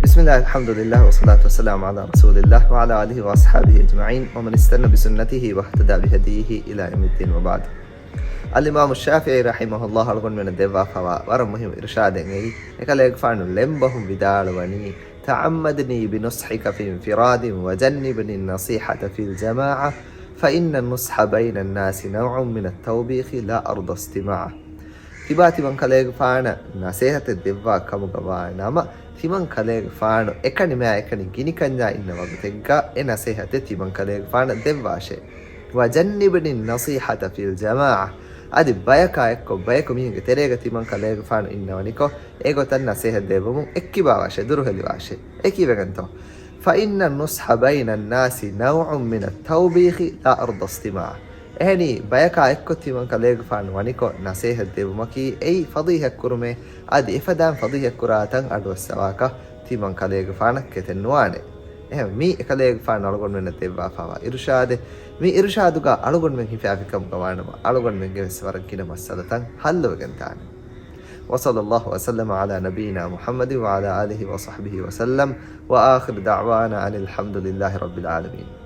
بسم الله الحمد لله والصلاة والسلام على رسول الله وعلى آله وأصحابه أجمعين ومن استنى بسنته واهتدى بهديه إلى يوم الدين وبعد. الإمام الشافعي رحمه الله ألغن من الدفاع فوا ورم مهم إرشاد إكاليك فانو لمبهم بدالوني تعمدني بنصحك في انفراد وجنبني النصيحة في الجماعة فإن النصح بين الناس نوع من التوبيخ لا أرضى استماعه. තිබා තිබන් කලේග ފާނ ನಸೇಹತೆ ದೆವ್ವಾ ಕಮುಗವಾ ನಮ ತಿಮನ್ ಕಲೇಗ ಫಾಣ ಎಕನಿ ಮಾ ಎಕನಿ ಗಿನಿ ಕಂಜಾ ಇನ್ನ ವಗತೆಗ್ಗ ಎ ನಸೇಹತೆ ತಿಮನ್ ಕಲೇಗ ಫಾಣ ದೆವ್ವಾಶೆ ವಜನ್ನಿಬನಿ ನಸೀಹತ ಫಿಲ್ ಜಮಾಅ ಅದಿ ಬಯಕ ಎಕ್ಕೊ ಬಯಕ ಮಿಹಿಗೆ ತೆರೆಗ ತಿಮನ್ ಕಲೇಗ ಫಾಣ ಇನ್ನವನಿಕೊ ಏಗೊತನ್ ನಸೇಹತೆ ದೆವ್ವಮು ಎಕ್ಕಿಬಾವಾಶೆ ದುರುಹಲಿವಾಶೆ ಎಕಿವೆಗಂತೋ فإن النصح بين الناس نوع من التوبيخ لا أرضى استماعه. ehni bayaka ekkoti man kaleg fan waniko nasihat devumaki ei fadihak kurume adi ifadan fadihak kuratan adwasawaka ti man kaleg fanak ketennuane mi kaleg fan algon men tevwa fawa irshade mi irshaduga algon men hifafikam gawanama algon men geves warakina masalatan halluwagantane وصلى الله وسلم على نبينا محمد وعلى آله وصحبه وسلم وآخر دعوانا أن الحمد لله رب العالمين.